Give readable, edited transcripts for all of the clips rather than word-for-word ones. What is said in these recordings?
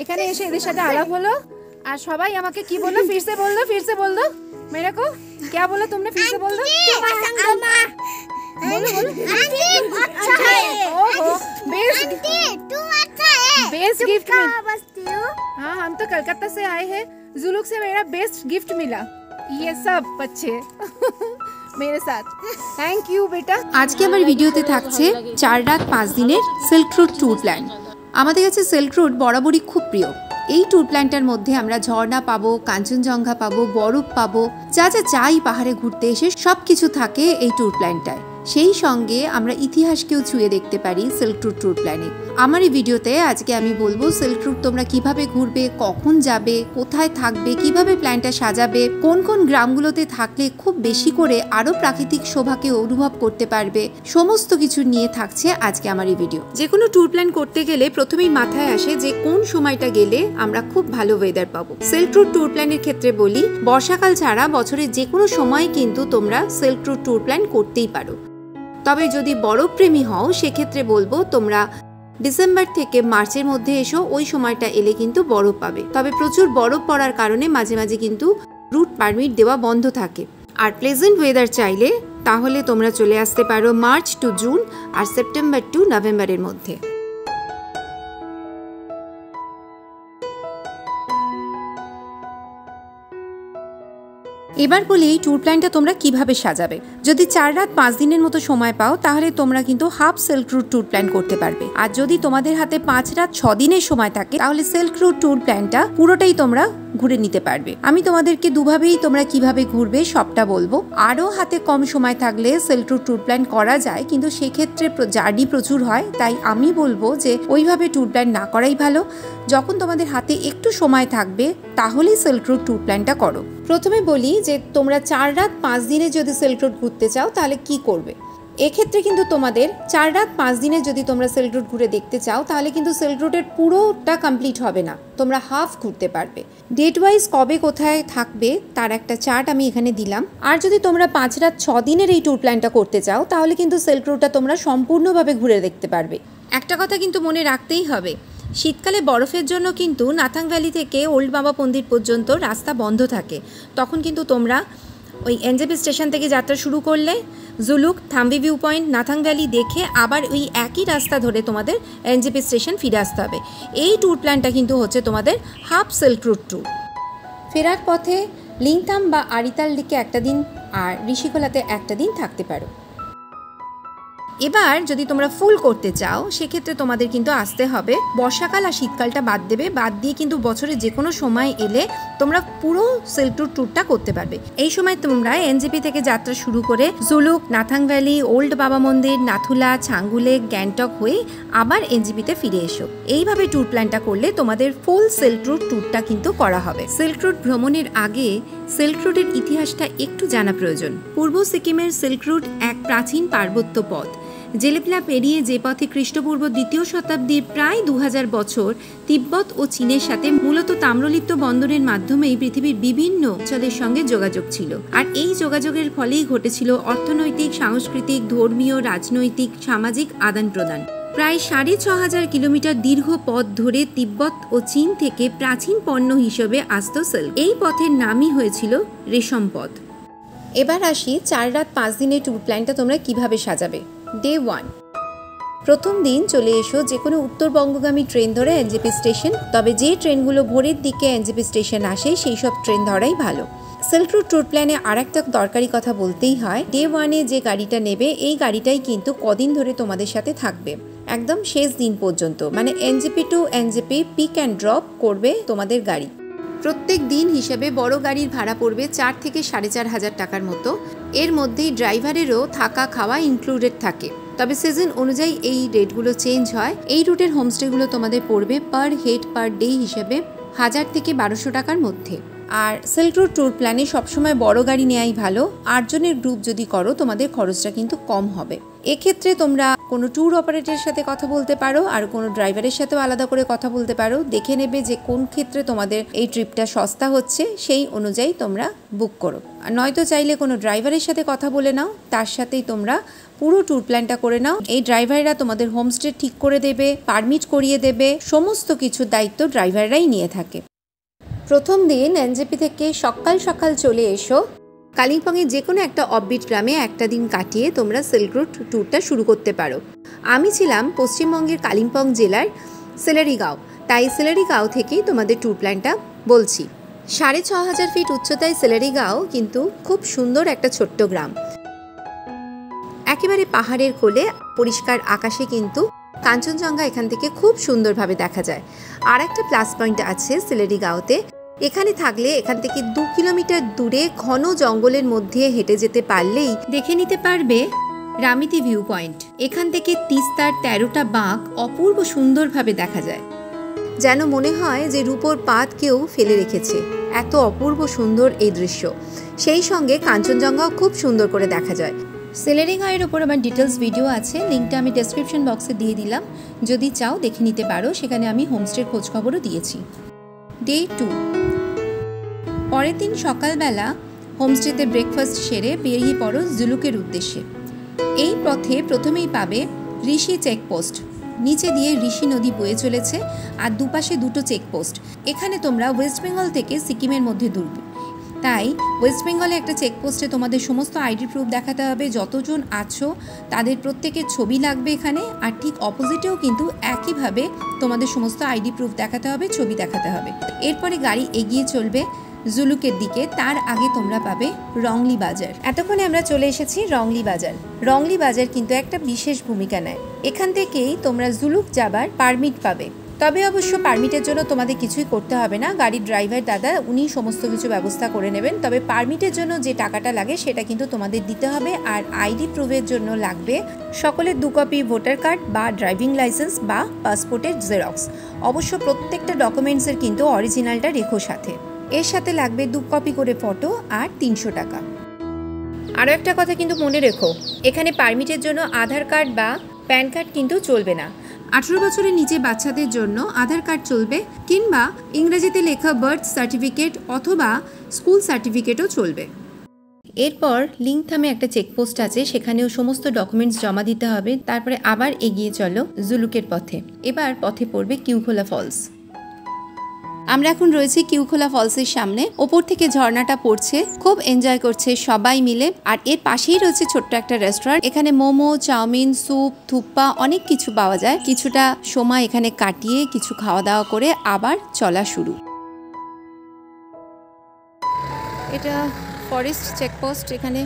এখানে এসে এদের সাথে আলাপ হলো আর সবাই আমাকে কি বললো, फिर से बोल दो मेरे को क्या बोला तुमने, फिर से बोल दो। बोलो अच्छा है, ओहो बेस्ट गिफ्ट मिला। हाँ हम तो कलकत्ता से आए हैं, जुलूक से मेरा बेस्ट गिफ्ट मिला, ये सब बच्चे मेरे साथ। थैंक यू बेटा। आज के हमारे वीडियोते থাকছে 4 রাত 5 দিনের সিল্ক রুট ট্যুর প্ল্যান। আমাদের কাছে সিল্ক রুট বরাবরই খুব প্রিয়। এই ট্যুর প্ল্যানটার মধ্যে আমরা ঝর্ণা পাবো, কাঞ্চনজঙ্ঘা পাবো, বরফ পাবো, যা যা চাই পাহাড়ে ঘুরতে এসে সবকিছু থাকে এই ট্যুর প্ল্যানটায়। সেই সঙ্গে আমরা ইতিহাসকেও ছুঁয়ে দেখতে পারি সিল্ক রুট ট্যুর প্ল্যানে। আমার এই ভিডিওতে আজকে আমি বলবো সিল্ক রুট তোমরা কিভাবে ঘুরবে, কখন যাবে, কোথায় থাকবে, কিভাবে প্ল্যানটা সাজাবে, কোন কোন গ্রামগুলোতে থাকলে খুব বেশি করে আরো প্রাকৃতিক শোভাকে অনুভব করতে পারবে, সমস্ত কিছু নিয়ে থাকছে আজকে আমার এই ভিডিও। যে কোনো ট্যুর প্ল্যান করতে গেলে প্রথমেই মাথায় আসে যে কোন সময়টা গেলে আমরা খুব ভালো ওয়েদার পাবো। সিল্ক রুট ট্যুর প্ল্যানের ক্ষেত্রে বলি, বর্ষাকাল ছাড়া বছরের যে কোনো সময় কিন্তু তোমরা সিল্ক রুট ট্যুর প্ল্যান করতেই পারো। তবে যদি বরফ প্রেমী হও সেক্ষেত্রে বলবো তোমরা ডিসেম্বর থেকে মার্চের মধ্যে এসো, ওই সময়টা এলে কিন্তু বরফ পাবে। তবে প্রচুর বরফ পড়ার কারণে মাঝে মাঝে কিন্তু রুট পারমিট দেওয়া বন্ধ থাকে। আর প্লেজেন্ট ওয়েদার চাইলে তাহলে তোমরা চলে আসতে পারো মার্চ টু জুন আর সেপ্টেম্বর টু নভেম্বরের মধ্যে। এবার বলি এই ট্যুর প্ল্যানটা তোমরা কিভাবে সাজাবে। যদি 4 রাত 5 দিনের মতো সময় পাও তাহলে তোমরা কিন্তু half silk route tour plan করতে পারবে। আর যদি তোমাদের হাতে 5 রাত 6 দিনের সময় থাকে তাহলে সিল্ক রুট ট্যুর প্ল্যানটা পুরোটাই তোমরা ঘুরে নিতে পারবে। আমি তোমাদেরকে দুভাবেই তোমরা কিভাবে ঘুরবে সবটা বলবো। আরও হাতে কম সময় থাকলে সিল্ক রুট ট্যুর প্ল্যান করা যায়, কিন্তু সেক্ষেত্রে জার্নি প্রচুর হয়, তাই আমি বলবো যে ওইভাবে ট্যুর প্ল্যান না করাই ভালো। যখন তোমাদের হাতে একটু সময় থাকবে তাহলেই সিল্ক রুট ট্যুর প্ল্যানটা করো। প্রথমে বলি যে তোমরা 4 রাত 5 দিনে যদি সিল্ক রুট ঘুরতে চাও তাহলে কি করবে। এক্ষেত্রে কিন্তু তোমাদের 4 রাত 5 দিনে যদি তোমরা সিল্ক রুট ঘুরে দেখতে চাও তাহলে কিন্তু সিল্ক রুটের পুরোটা কমপ্লিট হবে না, তোমরা হাফ ঘুরতে পারবে। ডেট ওয়াইজ কবে কোথায় থাকবে তার একটা চার্ট আমি এখানে দিলাম। আর যদি তোমরা 5 রাত 6 দিনের এই ট্যুর প্ল্যানটা করতে চাও তাহলে কিন্তু সিল্ক রুটটা তোমরা সম্পূর্ণভাবে ঘুরে দেখতে পারবে। একটা কথা কিন্তু মনে রাখতেই হবে, শীতকালে বরফের জন্য কিন্তু নাথাং ভ্যালি থেকে ওল্ড বাবা মন্দির পর্যন্ত রাস্তা বন্ধ থাকে। তখন কিন্তু তোমরা ওই এনজেপি স্টেশন থেকে যাত্রা শুরু করলে Zuluk, Thambi view point, Nathang valley দেখে আবার ওই একই রাস্তা ধরে তোমাদের এনজেপি স্টেশন ফিরে আসতে হবে। এই ট্যুর প্ল্যানটা কিন্তু হচ্ছে তোমাদের হাফ সিল্ক রুট ট্যুর। ফেরার পথে লিংথাম বা আরিতাল দিকে একটা দিন আর ঋষিকোলাতে একটা দিন থাকতে পারো। এবার যদি তোমরা ফুল করতে চাও সেক্ষেত্রে তোমাদের কিন্তু আসতে হবে, বর্ষাকাল আর শীতকালটা বাদ দেবে, বাদ দিয়ে কিন্তু বছরে যে কোনো সময় এলে তোমরা পুরো সিল্ক রুট ট্যুরটা করতে পারবে। এই সময় তোমরা এনজেপি থেকে যাত্রা শুরু করে জুলুক, নাথাং ভ্যালি, ওল্ড বাবা মন্দির, নাথুলা, ছাঙ্গুলে, গ্যাংটক হয়ে আবার এনজেপিতে ফিরে এসো। এইভাবে ট্যুর প্ল্যানটা করলে তোমাদের ফুল সিল্ক রুট ট্যুরটা কিন্তু করা হবে। সিল্ক রুট ভ্রমণের আগে সিল্ক রুটের ইতিহাসটা একটু জানা প্রয়োজন। পূর্ব সিকিমের সিল্ক রুট এক প্রাচীন পার্বত্য পথ। জেলেপলা পেরিয়ে যে পথে খ্রিস্টপূর্ব 2য় শতাব্দীর প্রায় 2000 বছর তিব্বত ও চীনের সাথে মূলত তাম্রলিপ্ত বন্দরের মাধ্যমেই পৃথিবীর বিভিন্ন অঞ্চলের সঙ্গে যোগাযোগ ছিল। আর এই যোগাযোগের ফলেই ঘটেছিল অর্থনৈতিক, সাংস্কৃতিক, ধর্মীয়, রাজনৈতিক, সামাজিক আদান প্রদান। প্রায় 6500 কিলোমিটার দীর্ঘ পথ ধরে তিব্বত ও চীন থেকে প্রাচীন পণ্য হিসেবে আসত সিল্ক। এই পথের নামই হয়েছিল রেশম পথ। এবার আসি 4 রাত 5 দিনের ট্যুর প্ল্যানটা তোমরা কিভাবে সাজাবে। ডে 1, প্রথম দিন চলে এসো যে কোনো উত্তরবঙ্গগামী ট্রেন ধরে এনজেপি স্টেশন। তবে যে ট্রেনগুলো ভোরের দিকে এনজেপি স্টেশন আসে সেই সব ট্রেন ধরাই ভালো। সিল্ক রুট ট্যুর প্ল্যানে আর একটা দরকারি কথা বলতেই হয়, ডে 1-এ যে গাড়িটা নেবে এই গাড়িটাই কিন্তু কদিন ধরে তোমাদের সাথে থাকবে, একদম শেষ দিন পর্যন্ত। মানে NJP to NJP pick and drop করবে তোমাদের গাড়ি। প্রত্যেক দিন হিসেবে বড় গাড়ির ভাড়া পড়বে 4 থেকে 4500 টাকার মতো। এর মধ্যেই ড্রাইভারেরও থাকা খাওয়া ইনক্লুডেড থাকে। তবে সিজন অনুযায়ী এই রেটগুলো চেঞ্জ হয়। এই রুটের হোমস্টেগুলো তোমাদের পড়বে পার হেড পার ডে হিসেবে 1000 থেকে 1200 টাকার মধ্যে। আর সিল্ক রুট ট্যুর প্ল্যানে সবসময় বড় গাড়ি নেওয়াই ভালো। 8 জনের গ্রুপ যদি করো তোমাদের খরচটা কিন্তু কম হবে। এক্ষেত্রে তোমরা কোনো ট্যুর অপারেটরের সাথে কথা বলতে পারো, আর কোনো ড্রাইভারের সাথেও আলাদা করে কথা বলতে পারো। দেখে নেবে যে কোন ক্ষেত্রে তোমাদের এই ট্রিপটা সস্তা হচ্ছে, সেই অনুযায়ী তোমরা বুক করো। আর নয়তো চাইলে কোনো ড্রাইভারের সাথে কথা বলে নাও, তার সাথেই তোমরা পুরো ট্যুর প্ল্যানটা করে নাও। এই ড্রাইভাররা তোমাদের হোমস্টে ঠিক করে দেবে, পারমিট করিয়ে দেবে, সমস্ত কিছুর দায়িত্ব ড্রাইভাররাই নিয়ে থাকে। প্রথম দিন এনজেপি থেকে সকাল সকাল চলে এসো কালিম্পংয়ের যে কোনো একটা অফবিট গ্রামে একটা দিন কাটিয়ে তোমরা সিল্ক রুট ট্যুরটা শুরু করতে পারো। আমি ছিলাম পশ্চিমবঙ্গের কালিম্পং জেলার সিলারিগাঁও, তাই সিলারিগাঁও থেকেই তোমাদের ট্যুর প্ল্যানটা বলছি। 6500 ফিট উচ্চতায় সিলারিগাঁও কিন্তু খুব সুন্দর একটা ছোট্ট গ্রাম। একেবারে পাহাড়ের কোলে পরিষ্কার আকাশে কিন্তু কাঞ্চনজঙ্ঘা এখান থেকে খুব সুন্দরভাবে দেখা যায়। আর একটা প্লাস পয়েন্ট আছে সিলারিগাঁওতে, এখানে থাকলে এখান থেকে 2 কিলোমিটার দূরে ঘন জঙ্গলের মধ্যে হেঁটে যেতে পারলেই দেখে নিতে পারবে রামিতি ভিউ পয়েন্ট। এখান থেকে তিস্তার 13টা বাঁক অপূর্ব সুন্দরভাবে দেখা যায়, যেন মনে হয় যে রূপোর পাত কেউ ফেলে রেখেছে। এত অপূর্ব সুন্দর এই দৃশ্য, সেই সঙ্গে কাঞ্চনজঙ্ঘাও খুব সুন্দর করে দেখা যায়। সিলারিগাঁওয়ের ওপর আমার ডিটেলস ভিডিও আছে, লিঙ্কটা আমি ডেসক্রিপশন বক্সে দিয়ে দিলাম, যদি চাও দেখে নিতে পারো। সেখানে আমি হোমস্টের খোঁজখবরও দিয়েছি। ডে 2, পরের দিন সকালবেলা হোমস্টেতে ব্রেকফাস্ট সেরে বেরিয়ে পড়ো জুলুকের উদ্দেশ্যে। এই পথে প্রথমেই পাবে ঋষি চেকপোস্ট, নিচে দিয়ে ঋষি নদী বয়ে চলেছে আর দুপাশে 2টো চেকপোস্ট। এখানে তোমরা ওয়েস্ট বেঙ্গল থেকে সিকিমের মধ্যে ঢুকবে, তাই ওয়েস্ট বেঙ্গলে একটা চেকপোস্টে তোমাদের সমস্ত আইডি প্রুফ দেখাতে হবে। যতজন আছো তাদের প্রত্যেকের ছবি লাগবে এখানে, আর ঠিক অপোজিটেও কিন্তু একইভাবে তোমাদের সমস্ত আইডি প্রুফ দেখাতে হবে, ছবি দেখাতে হবে। এরপরে গাড়ি এগিয়ে চলবে জুলুকের দিকে। তার আগে তোমরা পাবে রংলি বাজার। এতক্ষণে আমরা চলে এসেছি রংলি বাজার। রংলি বাজার কিন্তু একটা বিশেষ ভূমিকা নেয়। এখান থেকেই তোমরা জুলুক যাবার পারমিট পাবে, তবে অবশ্য পারমিটের জন্য তোমাদের কিছুই করতে হবে না, গাড়ির ড্রাইভার দাদা উনি সমস্ত কিছু ব্যবস্থা করে নেবেন। তবে পারমিটের জন্য যে টাকাটা লাগে সেটা কিন্তু তোমাদের দিতে হবে। আর আইডি প্রুফের জন্য লাগবে সকলের 2 কপি ভোটার কার্ড বা ড্রাইভিং লাইসেন্স বা পাসপোর্টের জেরক্স। অবশ্য প্রত্যেকটা ডকুমেন্টসের কিন্তু অরিজিনালটা রেখো সাথে। এর সাথে লাগবে 2 কপি করে ফটো আর 300 টাকা। আরও একটা কথা কিন্তু মনে রেখো, এখানে পারমিটের জন্য আধার কার্ড বা প্যান কার্ড কিন্তু চলবে না। 18 বছরের নিচে বাচ্চাদের জন্য আধার কার্ড চলবে, কিংবা ইংরেজিতে লেখা বার্থ সার্টিফিকেট অথবা স্কুল সার্টিফিকেটও চলবে। এরপর লিংথামে একটা চেকপোস্ট আছে, সেখানেও সমস্ত ডকুমেন্টস জমা দিতে হবে। তারপরে আবার এগিয়ে চলো জুলুকের পথে। এবার পথে পড়বে কিউখোলা ফলস। আমরা এখন রয়েছি কিউখোলা ফলসের সামনে। ওপর থেকে ঝর্ণাটা পড়ছে, খুব এনজয় করছে সবাই মিলে। আর এর পাশেই রয়েছে ছোট্ট একটা রেস্টুরেন্ট, এখানে মোমো, চাউমিন, স্যুপ, থুপ্পা অনেক কিছু পাওয়া যায়। কিছুটা সময় এখানে কাটিয়ে কিছু খাওয়া দাওয়া করে আবার চলা শুরু। এটা ফরেস্ট চেকপোস্ট, এখানে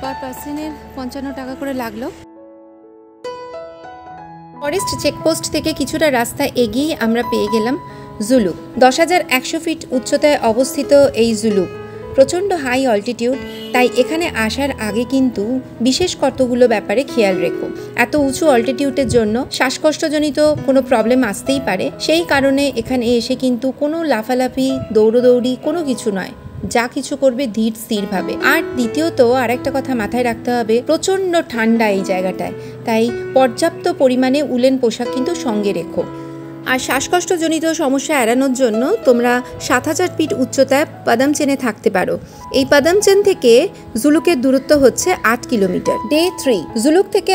পার পার্সনের 55 টাকা করে লাগলো। ফরেস্ট চেকপোস্ট থেকে কিছুটা রাস্তা এগিয়ে আমরা পেয়ে গেলাম জুলুক। 10,100 ফিট উচ্চতায় অবস্থিত এই জুলুক প্রচণ্ড হাই অল্টিটিউড, তাই এখানে আসার আগে কিন্তু বিশেষ কতগুলো ব্যাপারে খেয়াল রেখো। এত উঁচু অল্টিটিউডের জন্য শ্বাসকষ্টজনিত কোনো প্রবলেম আসতেই পারে, সেই কারণে এখানে এসে কিন্তু কোনো লাফালাফি দৌড়োদৌড়ি কোনো কিছু নয়, যা কিছু করবে ধীর স্থিরভাবে। আর দ্বিতীয়ত আরেকটা কথা মাথায় রাখতে হবে, প্রচণ্ড ঠান্ডা এই জায়গাটায়, তাই পর্যাপ্ত পরিমাণে উলেন পোশাক কিন্তু সঙ্গে রেখো। আর শ্বাসকষ্টজনিত সমস্যা এড়ানোর জন্য তোমরা 7000 ফিট উচ্চতায় পাদামচেনে থাকতে পারো। এই পাদামচেন থেকে জুলুকের দূরত্ব হচ্ছে 8 কিলোমিটার। ডে 3, জুলুক থেকে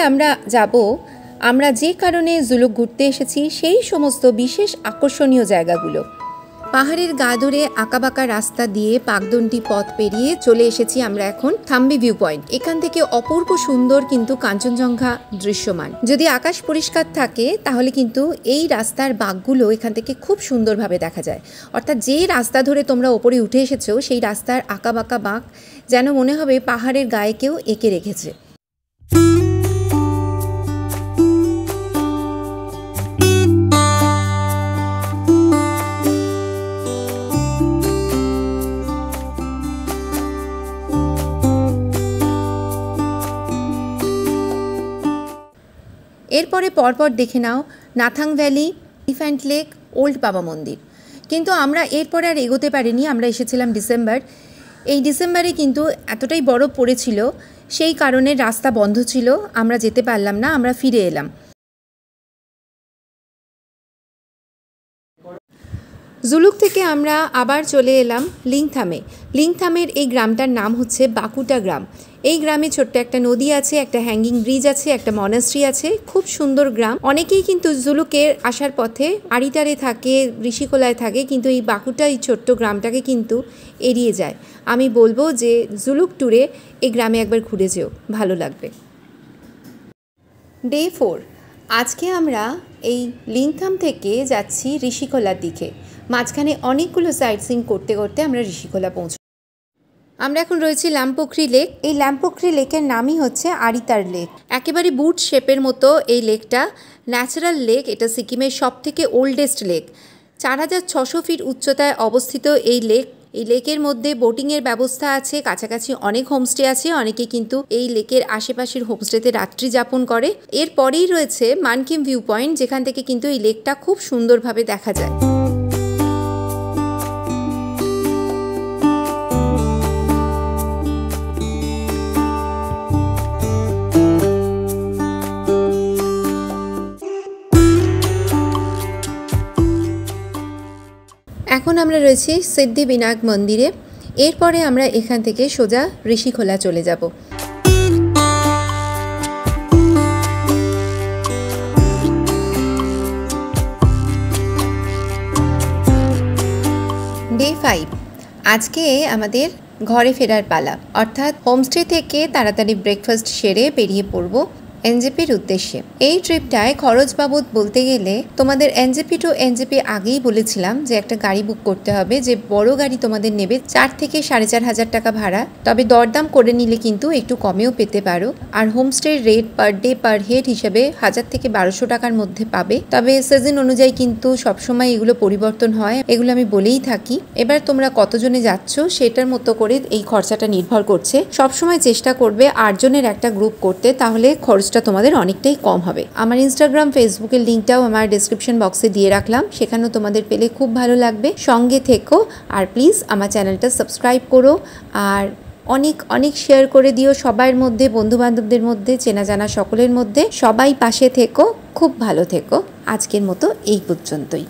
আমরা যে কারণে জুলুক ঘুরতে এসেছি সেই সমস্ত বিশেষ আকর্ষণীয় জায়গাগুলো। পাহাড়ের গা ধরে আঁকাবাঁকা রাস্তা দিয়ে পাকদণ্ডি পথ পেরিয়ে চলে এসেছি আমরা এখন থাম্বি ভিউ পয়েন্ট। এখান থেকে অপূর্ব সুন্দর কিন্তু কাঞ্চনজঙ্ঘা দৃশ্যমান। যদি আকাশ পরিষ্কার থাকে তাহলে কিন্তু এই রাস্তার বাঁকগুলো এখান থেকে খুব সুন্দরভাবে দেখা যায়। অর্থাৎ যে রাস্তা ধরে তোমরা ওপরে উঠে এসেছো সেই রাস্তার আঁকাবাঁকা বাঁক যেন মনে হবে পাহাড়ের গায়ে কেউ এঁকে রেখেছে। এরপরে পরপর দেখে নাও Nathang valley, elephant lake, old Baba Mandir. কিন্তু আমরা এরপরে আর এগোতে পারিনি, আমরা এসেছিলাম ডিসেম্বর। এই ডিসেম্বরে কিন্তু এতটাই বরফ পড়েছিল, সেই কারণে রাস্তা বন্ধ ছিল, আমরা যেতে পারলাম না, আমরা ফিরে এলাম। জুলুক থেকে আমরা আবার চলে এলাম লিংথামে। লিংথামের এই গ্রামটার নাম হচ্ছে বাকুটা গ্রাম। এই গ্রামে ছোট্ট একটা নদী আছে, একটা হ্যাঙ্গিং ব্রিজ আছে, একটা মনাস্ট্রি আছে, খুব সুন্দর গ্রাম। অনেকেই কিন্তু জুলুকের আসার পথে আড়িটারে থাকে, ঋষিকোলায় থাকে, কিন্তু এই বাকুটা এই ছোট্ট গ্রামটাকে কিন্তু এড়িয়ে যায়। আমি বলবো যে জুলুক ট্যুরে এই গ্রামে একবার ঘুরে যেও, ভালো লাগবে। ডে 4, আজকে আমরা এই লিংথাম থেকে যাচ্ছি ঋষিকোলার দিকে। মাঝখানে অনেকগুলো সাইট সিইং করতে করতে আমরা ঋষিকোলা পৌঁছ। আমরা এখন রয়েছি ল্যাম্পোখরি লেক। এই ল্যাম্পোখরি লেকের নামই হচ্ছে আড়িতার লেক। একেবারে বুট শেপের মতো এই লেকটা, ন্যাচারাল লেক। এটা সিকিমের সবথেকে ওল্ডেস্ট লেক। 4600 ফিট উচ্চতায় অবস্থিত এই লেক। এই লেকের মধ্যে বোটিংয়ের ব্যবস্থা আছে, কাছাকাছি অনেক হোমস্টে আছে। অনেকে কিন্তু এই লেকের আশেপাশের হোমস্টেতে রাত্রি যাপন করে। এরপরেই রয়েছে মানকিম ভিউ পয়েন্ট, যেখান থেকে কিন্তু এই লেকটা খুব সুন্দরভাবে দেখা যায়। এখন আমরা রয়েছি সিদ্ধিবিনায়ক মন্দিরে। এরপরে আমরা এখান থেকে সোজা ঋষিকোলা চলে যাব। ডে 5, আজকে আমাদের ঘরে ফেরার পালা, অর্থাৎ হোমস্টে থেকে তাড়াতাড়ি ব্রেকফাস্ট সেরে বেরিয়ে পড়ব এনজেপির উদ্দেশ্যে। এই ট্রিপটায় খরচ বাবদ বলতে গেলে তোমাদের এনজেপি টু এনজেপি আগেই বলেছিলাম যে একটা গাড়ি বুক করতে হবে, যে বড় গাড়ি তোমাদের নেবে 4 থেকে 4500 টাকা ভাড়া। তবে দরদাম করে নিলে কিন্তু একটু কমেও পেতে পারো। আর হোমস্টের rate per day per head হিসেবে 1000 থেকে 1200 টাকার মধ্যে পাবে। তবে সিজন অনুযায়ী কিন্তু সবসময় এগুলো পরিবর্তন হয়, এগুলো আমি বলেই থাকি। এবার তোমরা কতজনে যাচ্ছ সেটার মতো করে এই খরচাটা নির্ভর করছে। সবসময় চেষ্টা করবে 8 জনের একটা গ্রুপ করতে, তাহলে খরচ তোমাদের অনেকটাই কম হবে। আমার ইনস্টাগ্রাম, ফেসবুকের লিঙ্কটাও আমার ডেসক্রিপশন বক্সে দিয়ে রাখলাম, সেখানেও তোমাদের পেলে খুব ভালো লাগবে। সঙ্গে থেকো, আর প্লিজ আমার চ্যানেলটা সাবস্ক্রাইব করো, আর অনেক অনেক শেয়ার করে দিও সবার মধ্যে, বন্ধু বান্ধবদের মধ্যে, চেনা জানা সকলের মধ্যে। সবাই পাশে থেকো, খুব ভালো থেকো। আজকের মতো এই পর্যন্তই।